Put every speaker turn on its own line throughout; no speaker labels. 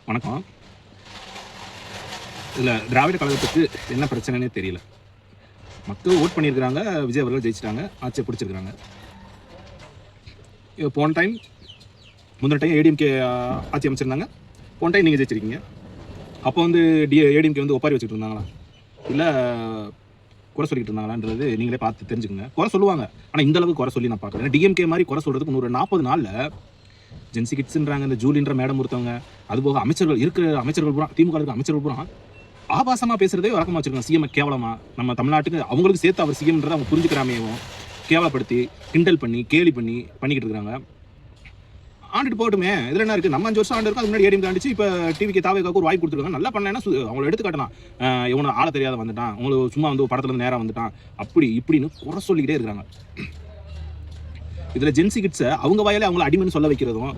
வணக்கம். இதில் திராவிட கழகத்துக்கு என்ன பிரச்சனைனே தெரியல. மக்கள் ஓட் பண்ணியிருக்கிறாங்க, விஜய் அவர்கள் ஜெயிச்சிட்டாங்க, ஆட்சியை பிடிச்சிருக்கிறாங்க. போன டைம் முந்தின டைம் ஏடிஎம்கே ஆட்சி அமைச்சிருந்தாங்க, போன டைம் நீங்கள் ஜெயிச்சிருக்கீங்க. அப்போ வந்து ஏடிஎம்கே வந்து ஒப்பாரி வச்சுக்கிட்டு இருந்தாங்களா, இல்லை குறை சொல்லிட்டு இருந்தாங்களான்றது நீங்களே பார்த்து தெரிஞ்சுக்கோங்க. குறை சொல்லுவாங்க, ஆனால் இந்த அளவுக்கு குறை சொல்லி நான் பார்க்குறேன். டிஎம்கே மாதிரி குறை சொல்கிறதுக்கு ஒரு 40 நாளில் ஜென்சி கிட்ஸ்ன்றாங்க, இந்த ஜூலின்ற மேடம் ஒருத்தவங்க, அதுபோக அமைச்சர்கள் இருக்கிற அமைச்சர்கள் பூரா, திமுக அமைச்சர்கள் பூரா ஆபாசமாக பேசுறதே வழக்கமாக வச்சிருக்காங்க. சிஎம் கேவலமா, நம்ம தமிழ்நாட்டுக்கு அவங்களுக்கு சேர்த்து அவர் சிஎம்ன்றதை அவங்க புரிஞ்சுக்கிறாமையும் கேவலப்படுத்தி கிண்டல் பண்ணி கேலி பண்ணிக்கிட்டு இருக்காங்க. ஆண்டுட்டு போகட்டுமே, இதில் என்ன இருக்குது? நம்ம 5 வருஷம் ஆண்டு இருக்கும், அது முன்னாடி ஏடிஎம் ஆண்டுச்சு. இப்போ டிவிக்கு தாவேக்காவுக்கு ஒரு வாய்ப்பு கொடுத்துருக்காங்க. நல்லா பண்ணேன்னா அவங்கள எடுத்து காட்டலாம். இவனை ஆள தெரியாத வந்துட்டான், உங்களுக்கு சும்மா வந்து படத்துலேருந்து நேராக வந்துட்டான், அப்படி இப்படின்னு குறை சொல்லிக்கிட்டே இருக்கிறாங்க. இதில் ஜென்சி கிட்ஸை அவங்க வாயிலே அவங்கள அடிமைன்னு சொல்ல வைக்கிறதும்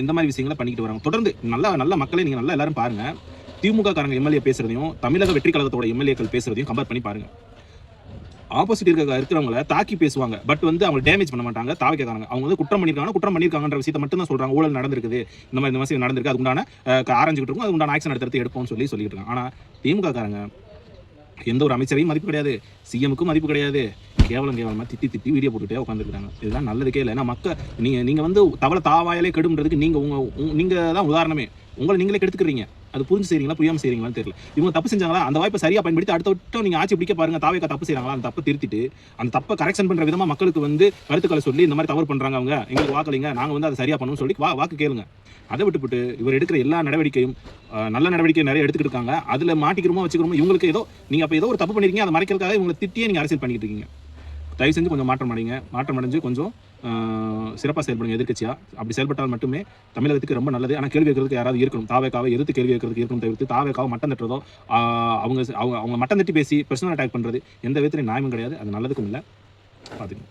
இந்த மாதிரி விஷயங்களை பண்ணிக்கிட்டு வராங்க. தொடர்ந்து நல்ல மக்களை நீங்கள் நல்லா எல்லாரும் பாருங்கள். திமுக காரங்க எம்எல்ஏ பேசுறதையும் தமிழக வெற்றி கழகத்தோட எம்எல்ஏக்கள் பேசுறதையும் கம்பேர் பண்ணி பாருங்க. ஆப்போசிட் இருக்கிறவங்கள தாக்கி பேசுவாங்க, பட் வந்து அவங்க டேமேஜ் பண்ண மாட்டாங்க. தாவைக்காரங்க அவங்க வந்து குற்றம் பண்ணியிருக்காங்கன்ற விஷயத்தை மட்டும் தான் சொல்றாங்க. ஊழல் நடந்திருக்குது, இந்த மாதிரி விஷயம் நடந்திருக்கு, அது உண்டான ஆரஞ்சுக்கிட்டு இருக்கும், அது உண்டான ஆக்ஷன் எடுத்து எடுப்போம்னு சொல்லிட்டு இருக்காங்க. ஆனால் திமுக காரங்க எந்த ஒரு அமைச்சரையும் மதிப்பு கிடையாது, சிஎம்முக்கும் மதிப்பு கிடையாது. கேவலமாக திட்டி வீடியோ போட்டுகிட்டே உட்காந்துருக்காங்க. இதெல்லாம் நல்லதுக்கே இல்லை. ஏன்னா மக்கள் நீங்கள் வந்து தவளை தாவாயாலே கெடுன்றதுக்கு நீங்கள் தான் உதாரணமே. உங்களை நீங்களே கெடுத்துக்கிறீங்க. அது புரிஞ்சு செய்றீங்களா, புரியாமல் செய்றீங்களான்னு தெரியல. இவங்க தப்பு செஞ்சாங்களா, அந்த வாய்ப்பை சரியாக பயன்படுத்தி அடுத்த வட்டம் நீங்கள் ஆட்சி பிடிக்க பாருங்க. தாவேக்கா தப்பு செய்கிறாங்களா, அந்த தப்பை திருத்திட்டு அந்த தப்பை கரெக்ஷன் பண்ணுற விதமாக மக்களுக்கு வந்து கருத்துக்களை சொல்லி இந்த மாதிரி தவறு பண்ணுறாங்க, அவங்க எங்களுக்கு வாக்களிங்க, நாங்கள் வந்து அதை சரியாக பண்ணணும்னு சொல்லி வாக்கு கேளுங்க. அதை விட்டுவிட்டு இவர் எடுக்கிற எல்லா நடவடிக்கையும் நல்ல நடவடிக்கை நிறைய எடுத்துக்கிட்டு இருக்காங்க. அதில் மாட்டிக்கிறோமோ வச்சுக்கிறோமோ, இவங்களுக்கு ஏதோ நீங்கள் அப்போ ஏதோ ஒரு தப்பு பண்ணிருக்கீங்க, அதை மறைக்கிறதுக்காக இவங்களை திட்டியே நீங்கள் அரசியல் பண்ணிக்கிட்டு இருக்கீங்க. தயவு செஞ்சு கொஞ்சம் மாற்றம் அடைஞ்சு கொஞ்சம் சிறப்பாக செயல்படுங்க எதிர்க்கட்சியாக. அப்படி செயல்பட்டால் மட்டுமே தமிழகத்துக்கு ரொம்ப நல்லது. ஆனால் கேள்வி கேட்கறதுக்கு யாராவது இருக்கணும். தாவேக்காவை எதிர்த்து கேள்வி கேட்கறதுக்கு இருக்கணும், தவிர்த்து தாவேக்காவை மட்டம் தட்டுறதோ அவங்க மட்டம் தட்டி பேசி பர்சனல் அட்டாக் பண்ணுறது எந்த விதத்துலையும் நியாயமும் கிடையாது. அது நல்லதுக்கும் இல்லை. பார்த்துக்கணும்.